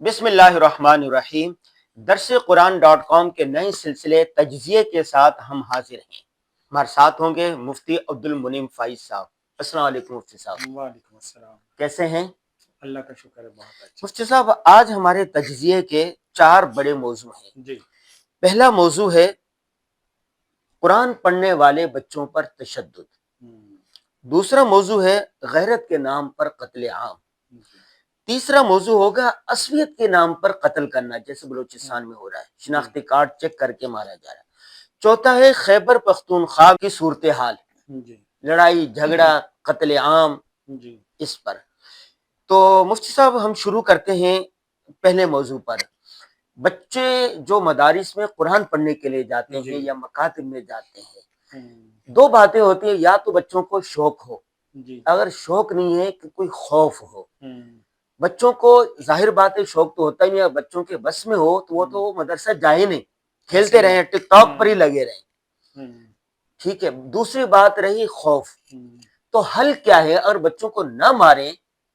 بسم اللہ الرحمن الرحیم۔ درس قرآن ڈاٹ کام کے نئے سلسلے تجزیے کے ساتھ ہم حاضر ہیں۔ ہمارے ساتھ ہوں گے مفتی عبد المنعم فائز صاحب۔ السلام علیکم مفتی صاحب۔ وعلیکم السلام۔ کیسے ہیں؟ اللہ کا شکر ہے، بہت اچھا۔ مفتی صاحب، آج ہمارے تجزیے کے 4 بڑے موضوع ہیں۔ جی، پہلا موضوع ہے قرآن پڑھنے والے بچوں پر تشدد۔ دوسرا موضوع ہے غیرت کے نام پر قتل عام۔ تیسرا موضوع ہوگا عصبیت کے نام پر قتل کرنا، جیسے بلوچستان میں ہو رہا ہے، شناختی کارڈ چیک کر کے مارا جا رہا ہے۔ چوتھا ہے خیبر پختونخوا کی صورتحال، لڑائی جھگڑا قتل عام، اس پر۔ تو مفتی صاحب، ہم شروع کرتے ہیں پہلے موضوع پر۔ بچے جو مدارس میں قرآن پڑھنے کے لیے جاتے ہیں یا مکاتب میں جاتے ہیں، 2 باتیں ہوتی ہیں، یا تو بچوں کو شوق ہو، اگر شوق نہیں ہے کہ کوئی خوف ہو۔ بچوں کو ظاہر بات ہے شوق تو ہوتا ہی نہیں ہے، بچوں کے بس میں ہو تو وہ تو مدرسہ جائے نہیں، کھیلتے رہیں، ٹک ٹاک پر ہی لگے رہیں۔ ٹھیک ہے، دوسری بات رہی خوف، تو حل کیا ہے؟ اگر بچوں کو نہ ماریں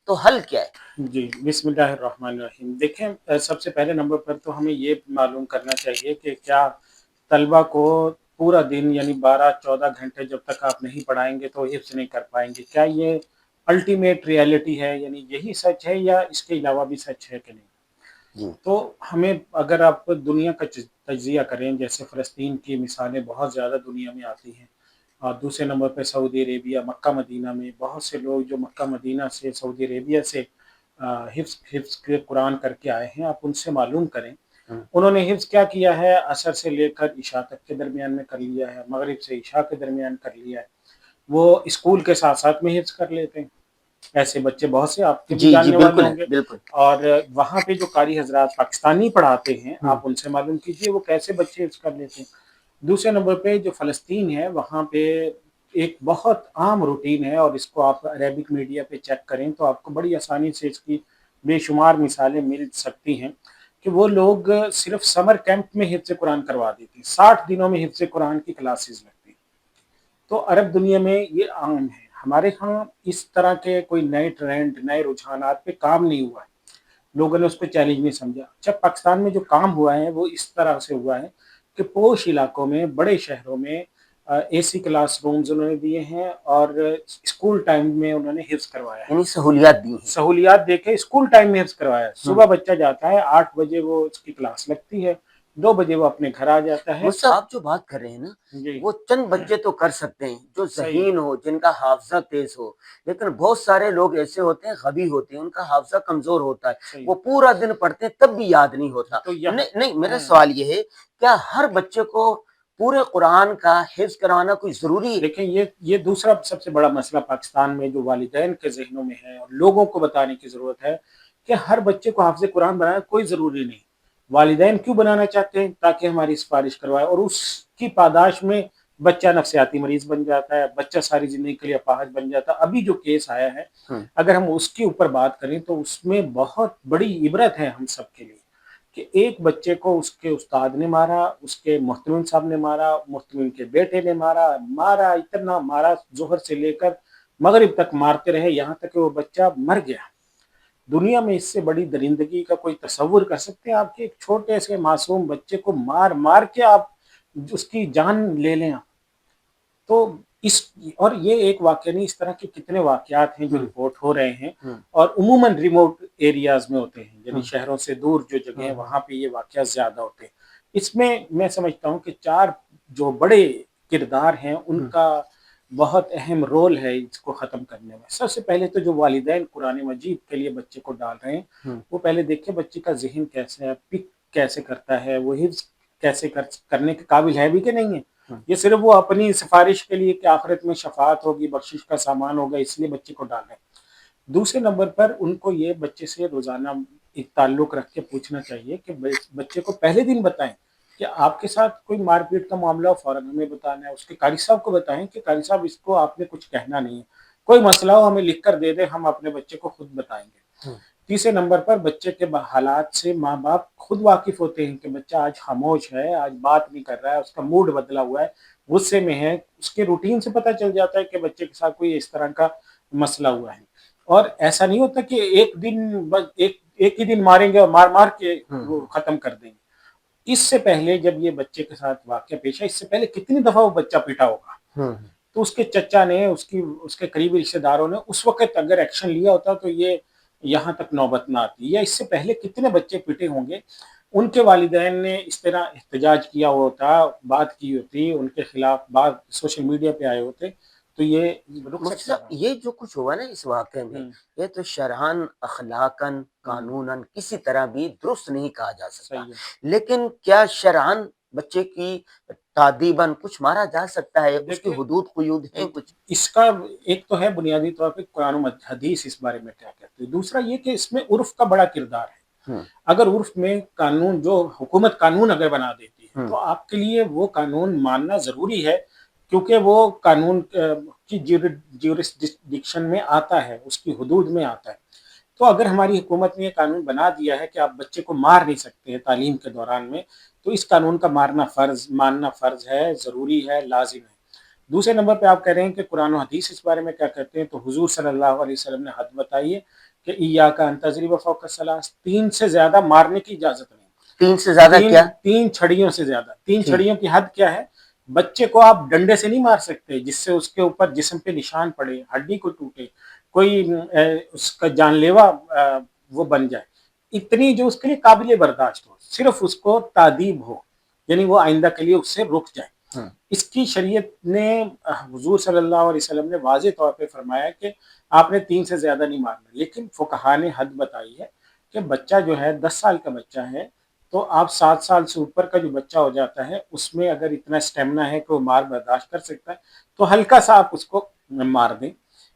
تو حل کیا ہے؟ جی، بسم اللہ الرحمن الرحیم۔ دیکھیں، سب سے پہلے نمبر پر تو ہمیں یہ معلوم کرنا چاہیے کہ کیا طلبہ کو پورا دن یعنی 12-14 گھنٹے جب تک آپ نہیں پڑھائیں گے تو حفظ نہیں کر پائیں گے، کیا یہ الٹیمیٹ ریالٹی ہے، یعنی یہی سچ ہے یا اس کے علاوہ بھی سچ ہے کہ نہیں؟ تو ہمیں اگر آپ دنیا کا تجزیہ کریں، جیسے فلسطین کی مثالیں بہت زیادہ دنیا میں آتی ہیں، اور دوسرے نمبر پہ سعودی عربیہ، مکہ مدینہ میں بہت سے لوگ جو مکہ مدینہ سے سعودی عربیہ سے حفظ کے قرآن کر کے آئے ہیں، آپ ان سے معلوم کریں انہوں نے حفظ کیا کیا ہے۔ عصر سے لے کر عشاء تک کے درمیان میں کر لیا ہے، مغرب سے عشاء کے درمیان کر لیا ہے، وہ اسکول کے ساتھ ساتھ میں حفظ کر لیتے ہیں۔ ایسے بچے بہت سے آپ کے بھی جاننے والے ہوں گے، اور وہاں پہ جو قاری حضرات پاکستانی پڑھاتے ہیں، آپ ان سے معلوم کیجئے وہ کیسے بچے حفظ کر لیتے ہیں۔ دوسرے نمبر پہ جو فلسطین ہے، وہاں پہ ایک بہت عام روٹین ہے، اور اس کو آپ عربک میڈیا پہ چیک کریں تو آپ کو بڑی آسانی سے اس کی بے شمار مثالیں مل سکتی ہیں کہ وہ لوگ صرف سمر کیمپ میں حفظ قرآن کروا دیتے ہیں، 60 دنوں میں حفظ قرآن کی کلاسز لگتی ہیں۔ تو عرب دنیا میں یہ عام ہے، ہمارے ہاں اس طرح کے کوئی نئے ٹرینڈ، نئے رجحانات پہ کام نہیں ہوا ہے، لوگوں نے اس کو چیلنج نہیں سمجھا۔ اچھا، پاکستان میں جو کام ہوا ہے وہ اس طرح سے ہوا ہے کہ پوش علاقوں میں، بڑے شہروں میں اے سی کلاس رومز انہوں نے دیے ہیں، اور اسکول ٹائم میں انہوں نے حفظ کروایا ہے، یعنی سہولیات دی ہیں، سہولیات دے کے اسکول ٹائم میں حفظ کروایا ہے۔ صبح بچہ جاتا ہے، 8 بجے وہ اس کی کلاس لگتی ہے، 2 بجے وہ اپنے گھر آ جاتا ہے۔ آپ جو بات کر رہے ہیں نا، وہ چند بچے تو کر سکتے ہیں جو ذہین ہو، جن کا حافظہ تیز ہو، لیکن بہت سارے لوگ ایسے ہوتے ہیں غبی ہوتے ہیں، ان کا حافظہ کمزور ہوتا ہے، وہ پورا دن پڑھتے ہیں تب بھی یاد نہیں ہوتا۔ نہیں، میرا سوال یہ ہے، کیا ہر بچے کو پورے قرآن کا حفظ کروانا کوئی ضروری ہے؟ دیکھیں، یہ دوسرا سب سے بڑا مسئلہ پاکستان میں جو والدین کے ذہنوں میں ہے، اور لوگوں کو بتانے کی ضرورت ہے کہ ہر بچے کو حافظ قرآن بنانا کوئی ضروری نہیں۔ والدین کیوں بنانا چاہتے ہیں؟ تاکہ ہماری سفارش کروائے، اور اس کی پاداش میں بچہ نفسیاتی مریض بن جاتا ہے، بچہ ساری زندگی کے لیے اپاہج بن جاتا ہے۔ ابھی جو کیس آیا ہے، اگر ہم اس کے اوپر بات کریں تو اس میں بہت بڑی عبرت ہے ہم سب کے لیے، کہ ایک بچے کو اس کے استاد نے مارا، اس کے محتمم صاحب نے مارا، محتمم کے بیٹے نے مارا، اتنا مارا، ظہر سے لے کر مغرب تک مارتے رہے، یہاں تک کہ وہ بچہ مر گیا۔ دنیا میں اس سے بڑی درندگی کا کوئی تصور کر سکتے ہیں آپ کے ایک چھوٹے سے معصوم بچے کو مار کے آپ اس کی جان لے لیں؟ تو اور یہ ایک واقعہ نہیں، اس طرح کے کتنے واقعات ہیں جو رپورٹ ہو رہے ہیں، اور عموماً ریموٹ ایریاز میں ہوتے ہیں، یعنی شہروں سے دور جو جگہ ہیں وہاں پہ یہ واقعات زیادہ ہوتے ہیں۔ اس میں سمجھتا ہوں کہ 4 جو بڑے کردار ہیں ان کا بہت اہم رول ہے اس کو ختم کرنے میں۔ سب سے پہلے تو جو والدین قرآن مجید کے لیے بچے کو ڈال رہے ہیں، وہ پہلے دیکھیں بچے کا ذہن کیسے ہے، پک کیسے کرتا ہے، وہ حفظ کیسے کرنے کے قابل ہے بھی کہ نہیں ہے۔ یہ صرف وہ اپنی سفارش کے لیے کہ آخرت میں شفاعت ہوگی، بخشش کا سامان ہوگا، اس لیے بچے کو ڈال رہے ہیں۔ دوسرے نمبر پر ان کو یہ بچے سے روزانہ ایک تعلق رکھ کے پوچھنا چاہیے کہ بچے کو پہلے دن بتائیں کہ آپ کے ساتھ کوئی مار پیٹ کا معاملہ ہو، فوراً ہمیں بتانا ہے۔ اس کے قاری صاحب کو بتائیں کہ قاری صاحب اس کو آپ نے کچھ کہنا نہیں ہے، کوئی مسئلہ ہو ہمیں لکھ کر دے دیں، ہم اپنے بچے کو خود بتائیں گے۔ تیسرے نمبر پر بچے کے حالات سے ماں باپ خود واقف ہوتے ہیں کہ بچہ آج خاموش ہے، آج بات نہیں کر رہا ہے، اس کا موڈ بدلا ہوا ہے، غصے میں ہے، اس کے روٹین سے پتہ چل جاتا ہے کہ بچے کے ساتھ کوئی اس طرح کا مسئلہ ہوا ہے۔ اور ایسا نہیں ہوتا کہ ایک ایک ہی دن ماریں گے اور مار مار کے وہ ختم کر دیں گے۔ اس سے پہلے جب یہ بچے کے ساتھ واقعہ پیش ہے، اس سے پہلے کتنی دفعہ وہ بچہ پیٹا ہوگا، تو اس کے چچا نے، اس کے قریبی رشتے داروں نے اس وقت اگر ایکشن لیا ہوتا تو یہ یہاں تک نوبت نہ آتی، یا اس سے پہلے کتنے بچے پیٹے ہوں گے۔ ان کے والدین نے اس طرح احتجاج کیا ہوتا، بات کی ہوتی، ان کے خلاف بات سوشل میڈیا پہ آئے ہوتے تو یہ رک مفتی سکتا صاحب یہ جو کچھ ہوا نا اس واقعے میں، تھا۔ یہ تو شرعاً اخلاقاً قانوناً کسی طرح بھی درست نہیں کہا جا سکتا، صحیح ہے۔ لیکن کیا شرعاً بچے کی تعدیباً کچھ مارا جا سکتا ہے؟ اس کی دیکھیں، حدود قیود ہیں کچھ؟ اس کا ایک تو ہے بنیادی طور پہ قرآن و حدیث اس بارے میں کیا کہتے ہیں، دوسرا یہ کہ اس میں عرف کا بڑا کردار ہے۔ اگر عرف میں قانون، جو حکومت قانون اگر بنا دیتی ہے تو آپ کے لیے وہ قانون ماننا ضروری ہے، کیونکہ وہ قانون کی جیورسڈکشن میں آتا ہے، اس کی حدود میں آتا ہے۔ تو اگر ہماری حکومت نے یہ قانون بنا دیا ہے کہ آپ بچے کو مار نہیں سکتے تعلیم کے دوران میں، تو اس قانون کا ماننا فرض ہے، ضروری ہے، لازم ہے۔ دوسرے نمبر پہ آپ کہہ رہے ہیں کہ قرآن و حدیث اس بارے میں کیا کہتے ہیں، تو حضور صلی اللہ علیہ وسلم نے حد بتائی ہے کہ ایاک ان تضرب فوق الثلاث، 3 سے زیادہ مارنے کی اجازت نہیں۔ 3 سے زیادہ کیا؟ 3 چھڑیوں سے زیادہ، 3 چھڑیوں کی حد کیا ہے؟ بچے کو آپ ڈنڈے سے نہیں مار سکتے جس سے اس کے اوپر جسم پہ نشان پڑے، ہڈی کو ٹوٹے، کوئی اس کا جان لیوا وہ بن جائے۔ اتنی جو اس کے لیے قابل برداشت ہو، صرف اس کو تادیب ہو، یعنی وہ آئندہ کے لیے اس سے رک جائے۔ اس کی شریعت نے، حضور صلی اللہ علیہ وسلم نے واضح طور پہ فرمایا کہ آپ نے 3 سے زیادہ نہیں مارنا، لیکن فقہا نے حد بتائی ہے کہ بچہ جو ہے 10 سال کا بچہ ہے، تو آپ 7 سال سے اوپر کا جو بچہ ہو جاتا ہے اس میں اگر اتنا اسٹیمنا ہے کہ وہ مار برداشت کر سکتا ہے تو ہلکا سا آپ اس کو مار دیں،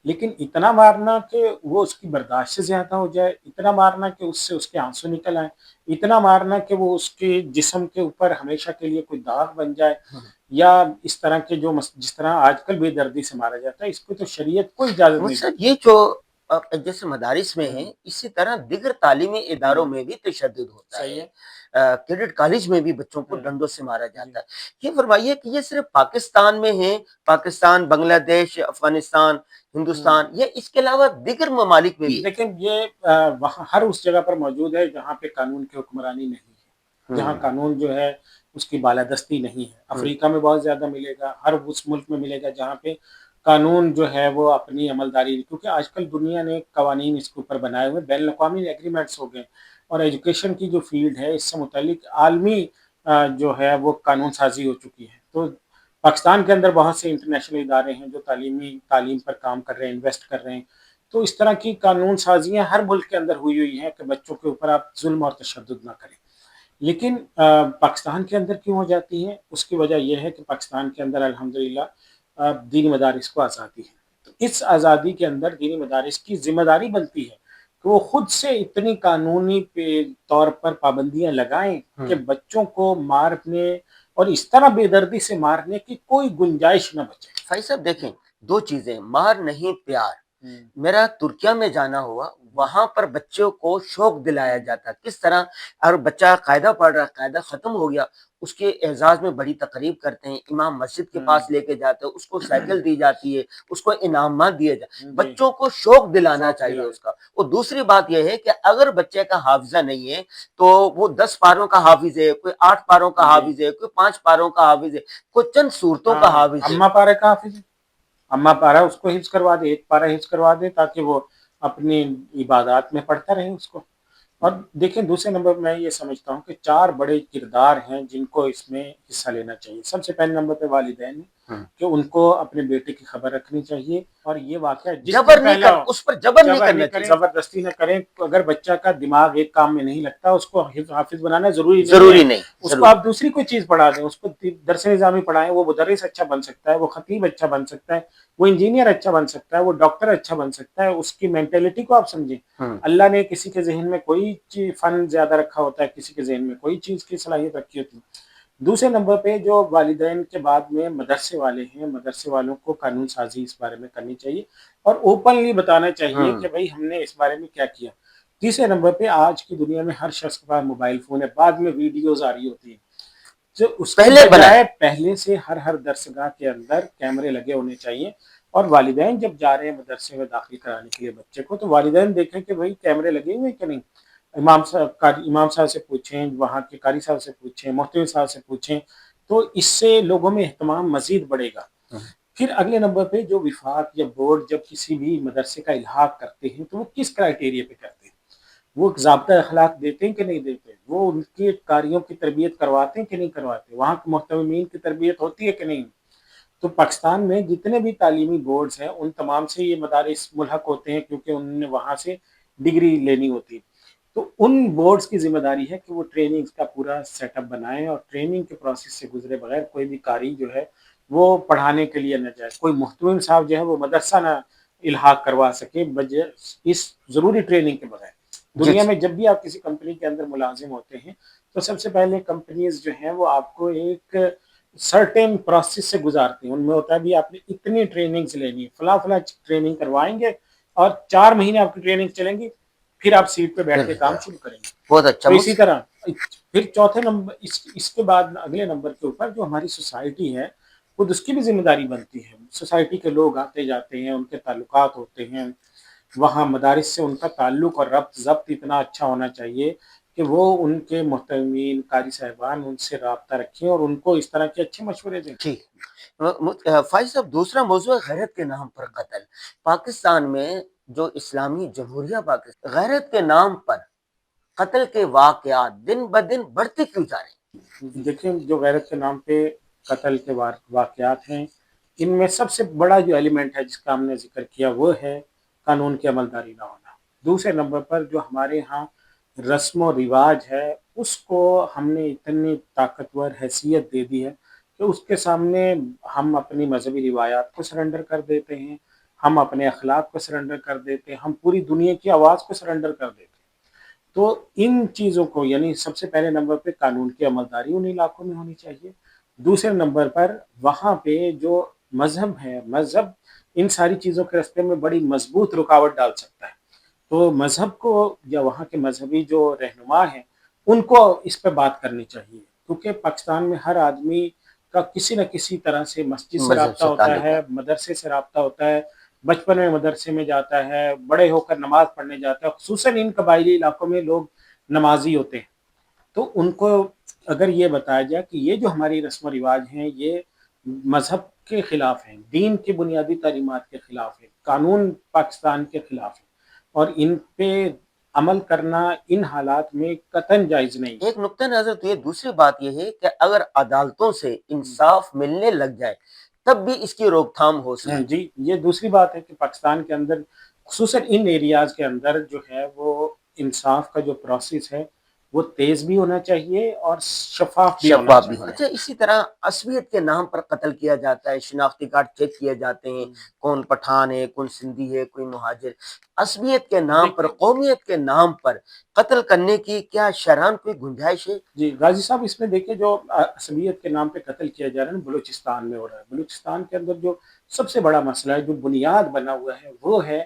لیکن اتنا مارنا کہ وہ اس کی برداشت سے زیادہ ہو جائے، اتنا مارنا کہ اس سے اس کے آنسو نکل آئیں، اتنا مارنا کہ وہ اس کے جسم کے اوپر ہمیشہ کے لیے کوئی داغ بن جائے، یا اس طرح کے جو جس طرح آج کل بے دردی سے مارا جاتا ہے، اس کو تو شریعت کوئی اجازت نہیں دیتی۔ یہ جو جیسے مدارس میں ہیں، اسی طرح دیگر تعلیمی اداروں میں بھی تشدد ہوتا صحیح ہے۔ ہے۔ کیڈٹ کالج میں بھی بچوں کو ڈنڈوں سے مارا جاتا ہے۔ یہ فرمائیے کہ یہ صرف پاکستان میں ہے، پاکستان، بنگلہ دیش، افغانستان، ہندوستان، یا اس کے علاوہ دیگر ممالک میں بھی؟ لیکن یہ وہاں ہر اس جگہ پر موجود ہے جہاں پہ قانون کی حکمرانی نہیں ہے، جہاں قانون جو ہے اس کی بالادستی نہیں ہے۔ افریقہ میں بہت زیادہ ملے گا، ہر اس ملک میں ملے گا جہاں پہ قانون جو ہے وہ اپنی عملداری، کیونکہ آج کل دنیا نے قوانین اس کے اوپر بنائے ہوئے، بین الاقوامی ایگریمنٹس ہو گئے، اور ایجوکیشن کی جو فیلڈ ہے اس سے متعلق عالمی جو ہے وہ قانون سازی ہو چکی ہے۔ تو پاکستان کے اندر بہت سے انٹرنیشنل ادارے ہیں جو تعلیم پر کام کر رہے ہیں، انویسٹ کر رہے ہیں، تو اس طرح کی قانون سازیاں ہر ملک کے اندر ہوئی ہیں کہ بچوں کے اوپر آپ ظلم اور تشدد نہ کریں۔ لیکن پاکستان کے اندر کیوں ہو جاتی ہے؟ اس کی وجہ یہ ہے کہ پاکستان کے اندر الحمدللہ دینی مدارس کو آزادی ہے، تو اس آزادی کے اندر دینی مدارس کی ذمہ داری بنتی ہے کہ وہ خود سے اتنی قانونی طور پر پابندیاں لگائیں کہ بچوں کو مارنے اور اس طرح بے دردی سے مارنے کی کوئی گنجائش نہ بچے۔ فائز صاحب دیکھیں، 2 چیزیں، مار نہیں پیار۔ میرا ترکیہ میں جانا ہوا، وہاں پر بچوں کو شوق دلایا جاتا، کس طرح، اور بچہ قاعدہ پڑھ رہا، قاعدہ ختم ہو گیا، اس کے اعزاز میں بڑی تقریب کرتے ہیں، امام مسجد کے پاس لے کے جاتے ہیں، اس کو سائیکل دی جاتی ہے، اس کو انعامات دیے جاتے، بچوں کو شوق دلانا چاہیے اس کا۔ اور دوسری بات یہ ہے کہ اگر بچے کا حافظہ نہیں ہے تو وہ 10 پاروں کا حافظ ہے، کوئی 8 پاروں کا حافظ ہے، کوئی 5 پاروں کا حافظ ہے، کوئی چند صورتوں کا حافظ ہے۔ اماں پارے کا حافظ ہے، اماں پارا اس کو حفظ کروا دے، 1 پارا حفظ کروا دے تاکہ وہ اپنی عبادات میں پڑھتا رہے اس کو۔ اور دیکھیں دوسرے نمبر میں یہ سمجھتا ہوں کہ 4 بڑے کردار ہیں جن کو اس میں حصہ لینا چاہیے۔ سب سے پہلے نمبر پہ والدین کہ ان کو اپنے بیٹے کی خبر رکھنی چاہیے، اور یہ واقعہ جبر نہیں کر، اس پر جبر نہیں کرنا چاہیے، زبردستی نہ کریں۔ اگر بچہ کا دماغ ایک کام میں نہیں لگتا اس کو حافظ بنانا ضروری نہیں، اس کو آپ دوسری کوئی چیز پڑھا دیں، اس کو درس نظامی پڑھائیں، وہ مدرس اچھا بن سکتا ہے، وہ خطیب اچھا بن سکتا ہے، وہ انجینئر اچھا بن سکتا ہے، وہ ڈاکٹر اچھا بن سکتا ہے۔ اس کی مینٹلٹی کو آپ سمجھیں۔ اللہ نے کسی کے ذہن میں کوئی فن زیادہ رکھا ہوتا ہے، کسی کے ذہن میں کوئی چیز کی صلاحیت رکھی ہوتی ہے۔ دوسرے نمبر پہ جو والدین کے بعد میں مدرسے والے ہیں، مدرسے والوں کو قانون سازی اس بارے میں کرنی چاہیے اور اوپنلی بتانا چاہیے کہ بھائی ہم نے اس بارے میں کیا کیا۔ تیسرے نمبر پہ آج کی دنیا میں ہر شخص کے پاس موبائل فون ہے، بعد میں ویڈیوز آ رہی ہوتی ہیں، جو اس کے بجائے پہلے سے ہر درسگاہ کے اندر کیمرے لگے ہونے چاہیے، اور والدین جب جا رہے ہیں مدرسے میں داخل کرانے کے لیے بچے کو تو والدین دیکھیں کہ بھائی کیمرے لگے ہوئے کہ نہیں۔ امام صاحب سے پوچھیں، وہاں کے قاری صاحب سے پوچھیں، محتوی صاحب سے پوچھیں، تو اس سے لوگوں میں اہتمام مزید بڑھے گا۔ پھر اگلے نمبر پہ جو وفاق یا بورڈ جب کسی بھی مدرسے کا الحاق کرتے ہیں تو وہ کس کرائٹیریا پہ کرتے ہیں؟ وہ ایک ضابطہ اخلاق دیتے ہیں کہ نہیں دیتے؟ وہ ان کے قاریوں کی تربیت کرواتے ہیں کہ نہیں کرواتے؟ وہاں کے محتمین کی تربیت ہوتی ہے کہ نہیں؟ تو پاکستان میں جتنے بھی تعلیمی بورڈز ہیں ان تمام سے یہ مدارس ملحق ہوتے ہیں، کیونکہ انہوں نے وہاں سے ڈگری لینی ہوتی ہے۔ تو ان بورڈز کی ذمہ داری ہے کہ وہ ٹریننگ کا پورا سیٹ اپ بنائیں، اور ٹریننگ کے پروسیس سے گزرے بغیر کوئی بھی قاری جو ہے وہ پڑھانے کے لیے نہ جائے، کوئی محتوم صاحب جو ہے وہ مدرسہ نہ الحاق کروا سکے اس ضروری ٹریننگ کے بغیر۔ جی دنیا میں جب بھی آپ کسی کمپنی کے اندر ملازم ہوتے ہیں تو سب سے پہلے کمپنیز جو ہیں وہ آپ کو ایک سرٹین پروسیس سے گزارتے ہیں، ان میں ہوتا ہے بھی آپ نے اتنی ٹریننگز لینی ہے، فلاں فلاں ٹریننگ کروائیں گے، اور 4 مہینے آپ کی ٹریننگ چلیں گی، پھر آپ سیٹ پہ بیٹھ کے کام شروع کریں گے۔ بہت اچھا تو اسی طرح پھر چوتھے نمبر اس کے بعد اگلے نمبر کے اوپر جو ہماری سوسائٹی ہے خود اس کی بھی ذمہ داری بنتی ہے۔ سوسائٹی کے لوگ آتے جاتے ہیں، ان کے تعلقات ہوتے ہیں، وہاں مدارس سے ان کا تعلق اور ربط ضبط اتنا اچھا ہونا چاہیے کہ وہ ان کے محتمین قاری صاحبان ان سے رابطہ رکھیں اور ان کو اس طرح کے اچھے مشورے دیں۔ ٹھیک۔ فائز صاحب، دوسرا موضوع ہے غیرت کے نام پر قتل۔ پاکستان میں جو اسلامی جمہوریہ پاکستان غیرت کے نام پر قتل کے واقعات دن بدن بڑھتے کیوں جا رہے ہیں؟ دیکھیں، جو غیرت کے نام پہ قتل کے واقعات ہیں، ان میں سب سے بڑا جو ایلیمنٹ ہے جس کا ہم نے ذکر کیا وہ ہے قانون کی عملداری نہ ہونا۔ دوسرے نمبر پر جو ہمارے ہاں رسم و رواج ہے اس کو ہم نے اتنی طاقتور حیثیت دے دی ہے کہ اس کے سامنے ہم اپنی مذہبی روایات کو سرنڈر کر دیتے ہیں، ہم اپنے اخلاق کو سرنڈر کر دیتے ہیں، ہم پوری دنیا کی آواز کو سرنڈر کر دیتے ہیں۔ تو ان چیزوں کو، یعنی سب سے پہلے نمبر پہ قانون کی عملداری ان علاقوں میں ہونی چاہیے۔ دوسرے نمبر پر وہاں پہ جو مذہب ہے، مذہب ان ساری چیزوں کے راستے میں بڑی مضبوط رکاوٹ ڈال سکتا ہے۔ تو مذہب کو یا وہاں کے مذہبی جو رہنما ہیں ان کو اس پہ بات کرنی چاہیے، کیونکہ پاکستان میں ہر آدمی کا کسی نہ کسی طرح سے مسجد سے مذہب رابطہ سے ہوتا تعلق ہے، مدرسے سے رابطہ ہوتا ہے، بچپن میں مدرسے میں جاتا ہے، بڑے ہو کر نماز پڑھنے جاتا ہے۔ خصوصاً ان قبائلی علاقوں میں لوگ نمازی ہوتے ہیں، تو ان کو اگر یہ بتایا جائے کہ یہ جو ہماری رسم و رواج ہیں یہ مذہب کے خلاف ہیں، دین کی بنیادی تعلیمات کے خلاف ہیں، قانون پاکستان کے خلاف ہیں، اور ان پہ عمل کرنا ان حالات میں قطعاً جائز نہیں۔ ایک نقطہ نظر تو یہ، دوسری بات یہ ہے کہ اگر عدالتوں سے انصاف ملنے لگ جائے تب بھی اس کی روک تھام ہو سکے۔ جی، یہ دوسری بات ہے کہ پاکستان کے اندر خصوصاً ان ایریاز کے اندر جو ہے وہ انصاف کا جو پروسیس ہے وہ تیز بھی ہونا چاہیے اور شفاف بھی ہونا شفاف بھی ہونا چاہیے۔ چاہیے۔ اسی طرح عصبیت کے نام پر قتل کیا جاتا ہے، شناختی کارڈ چیک کیے جاتے ہیں، کون پٹھان ہے، کون سندھی ہے، کوئی مہاجر۔ عصبیت کے نام پر، قومیت کے نام پر قتل کرنے کی کیا شرعاً کوئی گنجائش ہے؟ جی غازی صاحب، اس میں دیکھیں جو عصبیت کے نام پہ قتل کیا جا رہا ہے بلوچستان میں ہو رہا ہے۔ بلوچستان کے اندر جو سب سے بڑا مسئلہ ہے، جو بنیاد بنا ہوا ہے، وہ ہے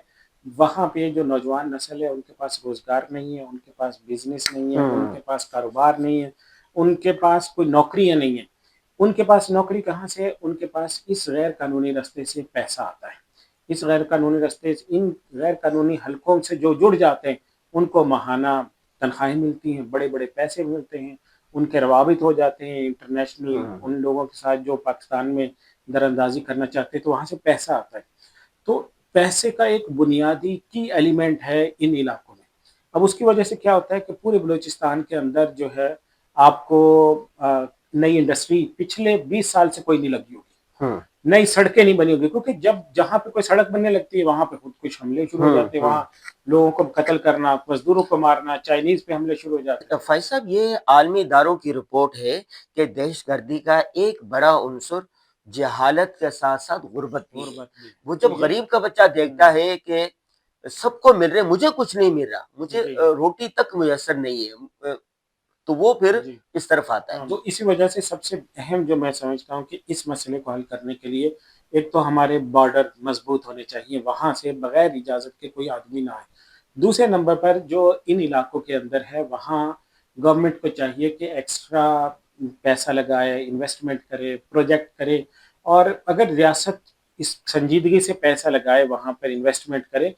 وہاں پہ جو نوجوان نسل ہے ان کے پاس روزگار نہیں ہے، ان کے پاس بزنس نہیں ہے، ان کے پاس کاروبار نہیں ہے، ان کے پاس کوئی نوکریاں نہیں ہیں۔ ان کے پاس نوکری کہاں سے ہے؟ ان کے پاس اس غیر قانونی راستے سے پیسہ آتا ہے۔ اس غیر قانونی راستے سے، ان غیر قانونی حلقوں سے جو جڑ جاتے ہیں ان کو ماہانہ تنخواہیں ملتی ہیں، بڑے بڑے پیسے ملتے ہیں، ان کے روابط ہو جاتے ہیں انٹرنیشنل، ان لوگوں کے ساتھ جو پاکستان میں در اندازی کرنا چاہتے ہیں، تو وہاں سے پیسہ آتا ہے۔ تو پیسے کا ایک بنیادی کی ایلیمنٹ ہے ان علاقوں میں۔ اب اس کی وجہ سے کیا ہوتا ہے کہ پورے بلوچستان کے اندر جو ہے آپ کو نئی انڈسٹری پچھلے 20 سال سے کوئی نہیں لگی ہوگی، نئی سڑکیں نہیں بنی ہوگی، کیونکہ جب جہاں پہ کوئی سڑک بننے لگتی ہے وہاں پہ خود کچھ حملے شروع ہو جاتے ہیں، وہاں لوگوں کو قتل کرنا، مزدوروں کو مارنا، چائنیز پہ حملے شروع ہو جاتے ہیں۔ فیض صاحب، یہ عالمی اداروں کی رپورٹ ہے کہ دہشت گردی کا ایک بڑا عنصر جہالت کے ساتھ ساتھ غربت بھی ہے۔ وہ جب غریب کا بچہ دیکھتا ہے کہ سب کو مل رہے، مجھے کچھ نہیں مل رہا، مجھے روٹی تک میسر نہیں ہے، تو وہ پھر اس طرف آتا ہے۔ تو اسی وجہ سے سب سے اہم جو میں سمجھتا ہوں کہ اس مسئلے کو حل کرنے کے لیے ایک تو ہمارے بارڈر مضبوط ہونے چاہیے، وہاں سے بغیر اجازت کے کوئی آدمی نہ آئے۔ دوسرے نمبر پر جو ان علاقوں کے اندر ہے وہاں گورنمنٹ کو چاہیے کہ ایکسٹرا پیسہ لگائے، انویسٹمنٹ کرے، پروجیکٹ کرے، اور اگر ریاست اس سنجیدگی سے پیسہ لگائے، وہاں پر انویسٹمنٹ کرے،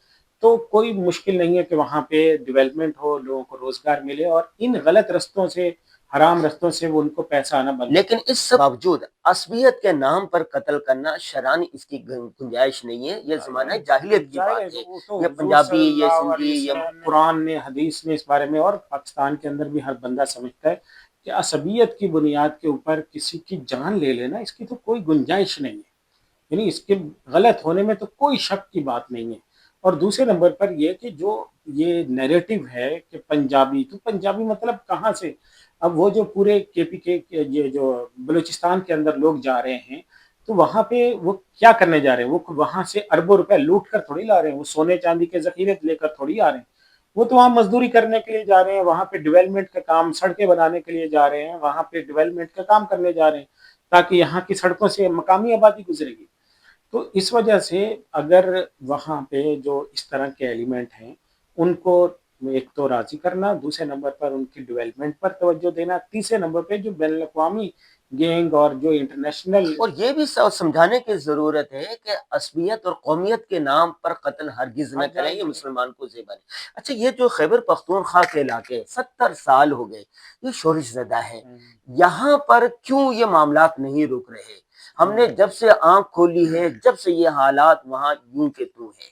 تو کوئی مشکل نہیں ہے کہ وہاں پہ ڈیولپمنٹ ہو، لوگوں کو روزگار ملے، اور ان غلط رستوں سے، حرام رستوں سے وہ ان کو پیسہ آنا بند۔ لیکن اس سب باوجود عصبیت کے نام پر قتل کرنا شرعاً اس کی گنجائش نہیں ہے، یہ زمانہ جاہلیت کی بات ہے، یہ پنجابی، یہ سندھی، یہ قرآن نے، حدیث نے اس بارے میں، اور پاکستان کے اندر بھی ہر بندہ سمجھتا ہے کہ عصبیت کی بنیاد کے اوپر کسی کی جان لے لینا، اس کی تو کوئی گنجائش نہیں ہے، یعنی اس کے غلط ہونے میں تو کوئی شک کی بات نہیں ہے۔ اور دوسرے نمبر پر یہ کہ جو یہ نیریٹو ہے کہ پنجابی، تو پنجابی مطلب کہاں سے؟ اب وہ جو پورے کے پی کے یہ جو بلوچستان کے اندر لوگ جا رہے ہیں، تو وہاں پہ وہ کیا کرنے جا رہے ہیں؟ وہ وہاں سے اربوں روپے لوٹ کر تھوڑی لا رہے ہیں، وہ سونے چاندی کے ذخیرے لے کر تھوڑی آ رہے ہیں، وہ تو وہاں مزدوری کرنے کے لیے جا رہے ہیں، وہاں پہ ڈیولپمنٹ کا کام، سڑکیں بنانے کے لیے جا رہے ہیں، وہاں پہ ڈیولپمنٹ کا کام کرنے جا رہے ہیں تاکہ یہاں کی سڑکوں سے مقامی آبادی گزرے گی۔ تو اس وجہ سے اگر وہاں پہ جو اس طرح کے ایلیمنٹ ہیں ان کو ایک تو راضی کرنا، دوسرے نمبر پر ان کی ڈیولپمنٹ پر توجہ دینا، تیسرے نمبر پہ جو بین الاقوامی گینگ اور جو انٹرنیشنل، اور یہ بھی سمجھانے کی ضرورت ہے کہ عصبیت اور قومیت کے نام پر قتل ہرگز نہ کریں، یہ مسلمان کو زیبا نہیں۔ اچھا، یہ جو خیبر پختونخوا کے علاقے 70 سال ہو گئے یہ شورش زدہ ہے، یہاں پر کیوں یہ معاملات نہیں رک رہے؟ ہم نے جب سے آنکھ کھولی ہے، جب سے یہ حالات وہاں یوں کے توں ہیں،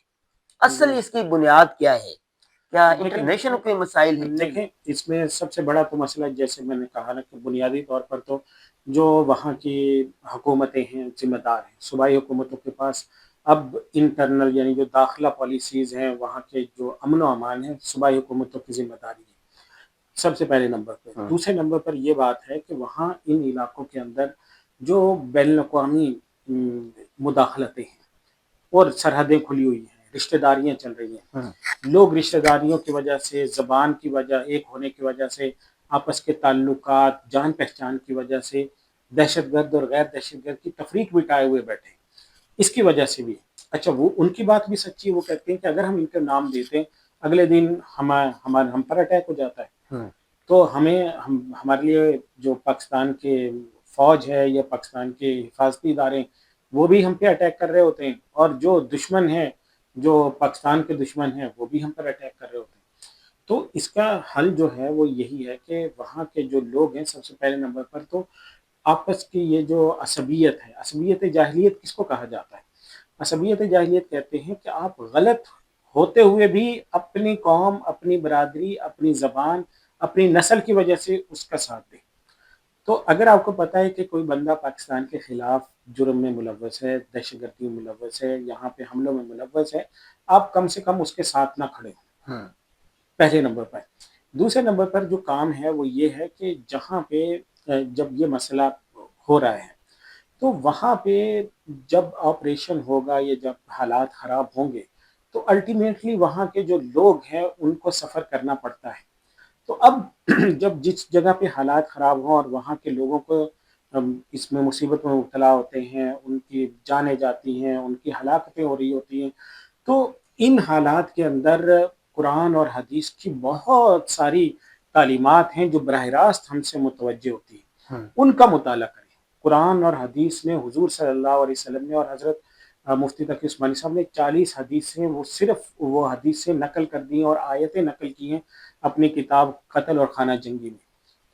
اصل اس کی بنیاد کیا ہے؟ کیا انٹرنیشنل کوئی مسائل ہیں؟ دیکھیں، اس میں سب سے بڑا تو مسئلہ، جیسے میں نے کہا نا، کہ بنیادی طور پر تو جو وہاں کی حکومتیں ہیں ذمہ دار ہیں، صوبائی حکومتوں کے پاس اب انٹرنل یعنی جو داخلہ پالیسیز ہیں، وہاں کے جو امن و امان ہے، صوبائی حکومتوں کی ذمہ داری ہے سب سے پہلے نمبر پہ۔ دوسرے نمبر پر یہ بات ہے کہ وہاں ان علاقوں کے اندر جو بین الاقوامی مداخلتیں ہیں اور سرحدیں کھلی ہوئی ہیں، رشتہ داریاں چل رہی ہیں، لوگ رشتہ داریوں کی وجہ سے، زبان کی وجہ، ایک ہونے کی وجہ سے، آپس کے تعلقات، جان پہچان کی وجہ سے دہشت گرد اور غیر دہشت گرد کی تفریق بٹائے ہوئے بیٹھے ہیں، اس کی وجہ سے بھی۔ اچھا، وہ ان کی بات بھی سچی ہے، وہ کہتے ہیں کہ اگر ہم ان کا نام دیتے ہیں اگلے دن ہم پر اٹیک ہو جاتا ہے، تو ہمارے لیے جو پاکستان کے فوج ہے یا پاکستان کے حفاظتی ادارے، وہ بھی ہم پہ اٹیک کر رہے ہوتے ہیں، اور جو دشمن ہیں، جو پاکستان کے دشمن ہیں، وہ بھی ہم پر اٹیک کر رہے ہوتے ہیں۔ تو اس کا حل جو ہے وہ یہی ہے کہ وہاں کے جو لوگ ہیں، سب سے پہلے نمبر پر تو آپس کی یہ جو عصبیت ہے، عصبیت جاہلیت کس کو کہا جاتا ہے؟ عصبیت جاہلیت کہتے ہیں کہ آپ غلط ہوتے ہوئے بھی اپنی قوم، اپنی برادری، اپنی زبان، اپنی نسل کی وجہ سے اس کا ساتھ دیں۔ تو اگر آپ کو پتہ ہے کہ کوئی بندہ پاکستان کے خلاف جرم میں ملوث ہے، دہشت گردی میں ملوث ہے، یہاں پہ حملوں میں ملوث ہے، آپ کم سے کم اس کے ساتھ نہ کھڑے ہوں، پہلے نمبر پر۔ دوسرے نمبر پر جو کام ہے وہ یہ ہے کہ جہاں پہ جب یہ مسئلہ ہو رہا ہے تو وہاں پہ جب آپریشن ہوگا یا جب حالات خراب ہوں گے تو الٹیمیٹلی وہاں کے جو لوگ ہیں ان کو سفر کرنا پڑتا ہے۔ تو اب جب جس جگہ پہ حالات خراب ہوں اور وہاں کے لوگوں کو اس میں مصیبت میں مبتلا ہوتے ہیں، ان کی جانیں جاتی ہیں، ان کی ہلاکتیں ہو رہی ہوتی ہیں، تو ان حالات کے اندر قرآن اور حدیث کی بہت ساری تعلیمات ہیں جو براہ راست ہم سے متوجہ ہوتی ہیں، ان کا مطالعہ کریں۔ قرآن اور حدیث میں حضور صلی اللہ علیہ وسلم نے اور حضرت مفتی تقی عثمانی صاحب نے 40 حدیثیں وہ صرف وہ حدیثیں نقل کر دی ہیں اور آیتیں نقل کی ہیں اپنی کتاب قتل اور خانہ جنگی میں،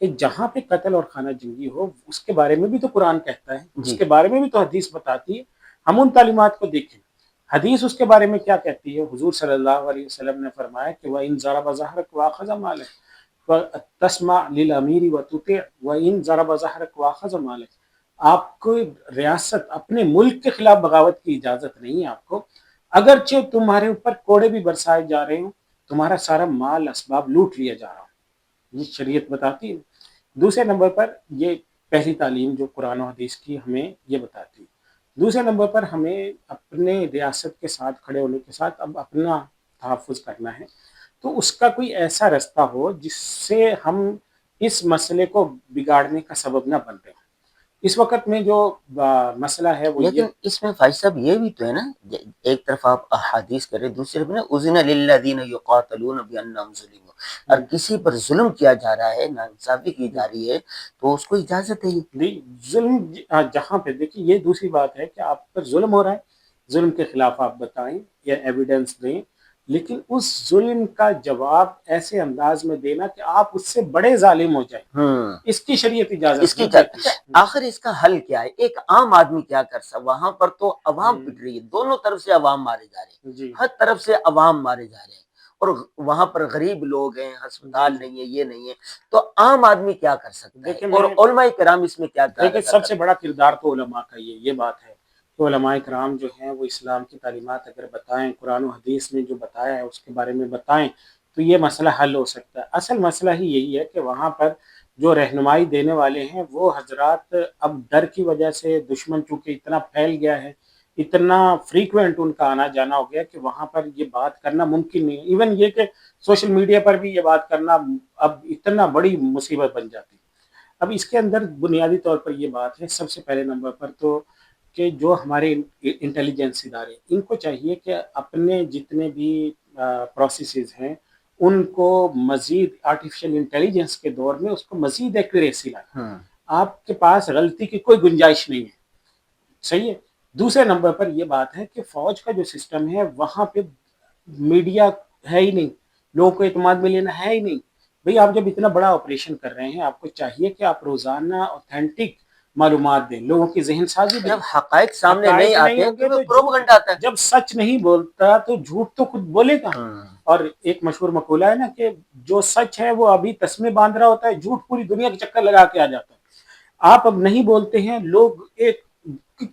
کہ جہاں پہ قتل اور خانہ جنگی ہو اس کے بارے میں بھی تو قرآن کہتا ہے، اس کے بارے میں بھی تو حدیث بتاتی ہے، ہم ان تعلیمات کو دیکھیں۔ حدیث اس کے بارے میں کیا کہتی ہے؟ حضور صلی اللہ علیہ وسلم نے فرمایا کہ وَإِن ضَرَبَ ظَهْرَكَ وَأَخَذَ مَالَكَ فَتَسْمَعْ لِلْأَمِيرِ وَتُطِعْ وَإِن ضَرَبَ ظَهْرَكَ وَأَخَذَ مَالَكَ۔ آپ کو ریاست، اپنے ملک کے خلاف بغاوت کی اجازت نہیں ہے آپ کو، اگرچہ تمہارے اوپر کوڑے بھی برسائے جا رہے ہوں، تمہارا سارا مال اسباب لوٹ لیا جا رہا ہو، یہ شریعت بتاتی ہے۔ دوسرے نمبر پر یہ پہلی تعلیم جو قرآن و حدیث کی ہمیں یہ بتاتی ہے۔ دوسرے نمبر پر ہمیں اپنے ریاست کے ساتھ کھڑے ہونے کے ساتھ اب اپنا تحفظ کرنا ہے، تو اس کا کوئی ایسا رستہ ہو جس سے ہم اس مسئلے کو بگاڑنے کا سبب نہ بن رہے ہیں۔ اس وقت میں جو مسئلہ ہے وہ لیکن اس میں فائز صاحب یہ بھی تو ہے نا، ایک طرف آپ احادیث کریں، دوسری طرف اذن للذین یقاتلون بانہم ظلموا، اور کسی پر ظلم کیا جا رہا ہے، ناانصافی کی جا رہی ہے، تو اس کو اجازت ہے۔ ظلم جہاں پہ دیکھیے، یہ دوسری بات ہے کہ آپ پر ظلم ہو رہا ہے، ظلم کے خلاف آپ بتائیں یا ایویڈنس دیں، لیکن اس ظلم کا جواب ایسے انداز میں دینا کہ آپ اس سے بڑے ظالم ہو جائیں، اس کی شریعت اجازت اس کی نہیں کیا دیتی۔ آخر اس کا حل کیا ہے؟ ایک عام آدمی کیا کر سکتا؟ وہاں پر تو عوام پٹ رہی ہے، دونوں طرف سے عوام مارے جا رہے ہیں، جی ہر طرف سے عوام مارے جا رہے ہیں، اور وہاں پر غریب لوگ ہیں، ہسپتال جی نہیں ہے، یہ نہیں ہے، تو عام آدمی کیا کر سکتا ہے؟ دیکھیں اور میں علماء کرام اس میں کیا دیکھیں ادا سب کر؟ سے بڑا کردار تو علماء کا یہ بات ہے کہ علماء کرام جو ہیں وہ اسلام کی تعلیمات اگر بتائیں، قرآن و حدیث نے جو بتایا ہے اس کے بارے میں بتائیں تو یہ مسئلہ حل ہو سکتا ہے۔ اصل مسئلہ ہی یہی ہے کہ وہاں پر جو رہنمائی دینے والے ہیں وہ حضرات اب ڈر کی وجہ سے، دشمن چونکہ اتنا پھیل گیا ہے، اتنا فریکوینٹ ان کا آنا جانا ہو گیا کہ وہاں پر یہ بات کرنا ممکن نہیں ہے۔ ایون یہ کہ سوشل میڈیا پر بھی یہ بات کرنا اب اتنا بڑی مصیبت بن جاتی ہے۔ اب اس کے اندر بنیادی طور پر یہ بات ہے سب سے پہلے نمبر پر تو کہ جو ہمارے انٹیلیجنس ادارے، ان کو چاہیے کہ اپنے جتنے بھی پروسیسز ہیں ان کو مزید آرٹیفیشل انٹیلیجنس کے دور میں اس کو مزید ایکوریسی لائیں۔ آپ کے پاس غلطی کی کوئی گنجائش نہیں ہے، صحیح ہے۔ دوسرے نمبر پر یہ بات ہے کہ فوج کا جو سسٹم ہے وہاں پہ میڈیا ہے ہی نہیں، لوگوں کو اعتماد میں لینا ہے ہی نہیں۔ بھئی آپ جب اتنا بڑا آپریشن کر رہے ہیں آپ کو چاہیے کہ آپ روزانہ اوتھینٹک معلومات دیں، لوگوں کی ذہن سازی جب کریں۔ حقائق سامنے نہیں حقائق آتے ہوں تو گے وہ تو پروپیگنڈا آتا ہے۔ جب سچ نہیں بولتا تو جھوٹ تو خود بولے گا۔ اور ایک مشہور مقولہ ہے نا کہ جو سچ ہے وہ ابھی تسمے باندھ رہا ہوتا ہے، جھوٹ پوری دنیا کے چکر لگا کے آ جاتا ہے۔ آپ اب نہیں بولتے ہیں، لوگ ایک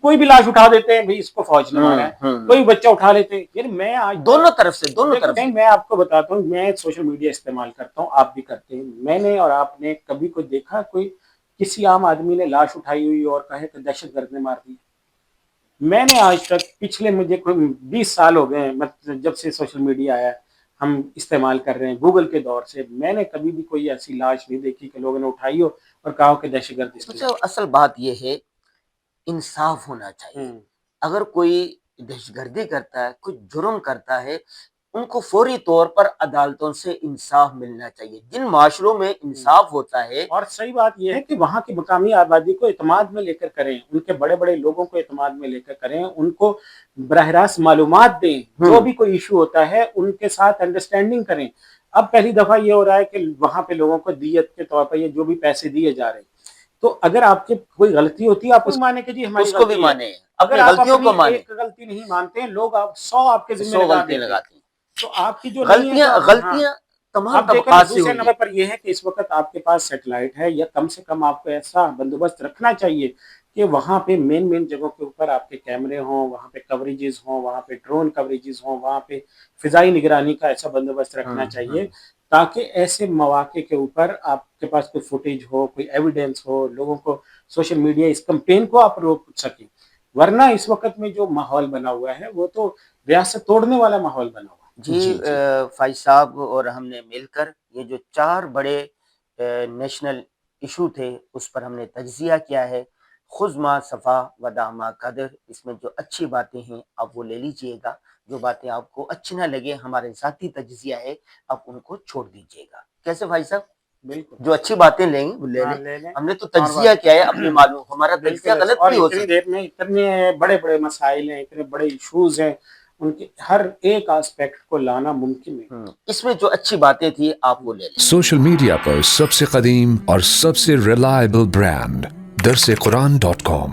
کوئی بھی لاش اٹھا دیتے ہیں، بھئی اس کو فوج نے مارا ہے، کوئی بچہ اٹھا لیتے ہیں۔ یعنی میں آج دونوں طرف سے میں آپ کو بتاتا ہوں، میں سوشل میڈیا استعمال کرتا ہوں، آپ بھی کرتے ہیں، میں نے اور آپ نے کبھی کوئی دیکھا کوئی کسی عام آدمی نے لاش اٹھائی ہوئی اور کہے کہ دہشت گرد نے مار دی؟ میں نے آج تک پچھلے مجھے کوئی 20 سال ہو گئے ہیں جب سے سوشل میڈیا آیا ہم استعمال کر رہے ہیں گوگل کے دور سے، میں نے کبھی بھی کوئی ایسی لاش نہیں دیکھی کہ لوگوں نے اٹھائی ہو اور کہا کہ دہشت گرد اس نے۔ اصل بات یہ ہے انصاف ہونا چاہیے۔ اگر کوئی دہشت گردی کرتا ہے، کوئی جرم کرتا ہے، ان کو فوری طور پر عدالتوں سے انصاف ملنا چاہیے۔ جن معاشروں میں انصاف ہوتا ہے، اور صحیح بات یہ ہے کہ وہاں کی مقامی آبادی کو اعتماد میں لے کر کریں، ان کے بڑے بڑے لوگوں کو اعتماد میں لے کر کریں، ان کو براہ راست معلومات دیں، جو بھی کوئی ایشو ہوتا ہے ان کے ساتھ انڈرسٹینڈنگ کریں۔ اب پہلی دفعہ یہ ہو رہا ہے کہ وہاں پہ لوگوں کو دیت کے طور پر یہ جو بھی پیسے دیے جا رہے ہیں، تو اگر آپ کی کوئی غلطی ہوتی ہے آپ اس مانے کہ جی ہماری اس کو بھی غلطی ہے۔ مانے، اگر اپنی آپ غلطیوں اپنی کو مانے، ایک غلطی نہیں مانتے ہیں، لوگ آپ 100 آپ کے ذمہ 100 لگا غلطیاں دیتے ہیں، لگاتے ہیں۔ تو آپ کی جو نہیں ہے تو ہاں غلطیاں تمام آپ دیکھیں نا۔ طبقات سے دوسرے ہوئی نمبر ہیں۔ پر یہ ہے کہ اس وقت آپ کے پاس سیٹلائٹ ہے، یا کم سے کم آپ کو ایسا بندوبست رکھنا چاہیے کہ وہاں پہ مین جگہوں کے اوپر آپ کے کیمرے ہوں، وہاں پہ کوریجز ہوں، وہاں پہ ڈرون کوریجز ہوں، وہاں پہ فضائی نگرانی کا ایسا بندوبست رکھنا چاہیے تاکہ ایسے مواقع کے اوپر آپ کے پاس کوئی فوٹیج ہو، کوئی ایویڈنس ہو، لوگوں کو سوشل میڈیا اس کمپین کو آپ روک سکیں۔ ورنہ اس وقت میں جو ماحول بنا ہوا ہے وہ تو ریاست توڑنے والا ماحول بنا ہوا ہے۔ جی فائز صاحب اور ہم نے مل کر یہ جو 4 بڑے نیشنل ایشو تھے اس پر ہم نے تجزیہ کیا ہے۔ خذ ما صفا ودع ما قدر، اس میں جو اچھی باتیں ہیں آپ وہ لے لیجئے گا، جو باتیں آپ کو اچھی نہ لگے ہمارے ذاتی تجزیہ ہے آپ ان کو چھوڑ دیجئے گا۔ کیسے بھائی صاحب؟ بالکل جو اچھی باتیں لیں گے وہ لے لیں۔ ہم نے تو تجزیہ کیا ہے اپنی معلوم، ہمارا تجزیہ غلط اور بھی ہو اتنی سکتا دیر میں اتنے بڑے بڑے مسائل ہیں، اتنے بڑے ایشوز ہیں، ان کے ہر ایک آسپیکٹ کو لانا ممکن نہیں۔ اس میں جو اچھی باتیں تھی آپ وہ لے لیں۔ سوشل میڈیا پر سب سے قدیم اور سب سے ریلائبل برانڈ درسقرآن.com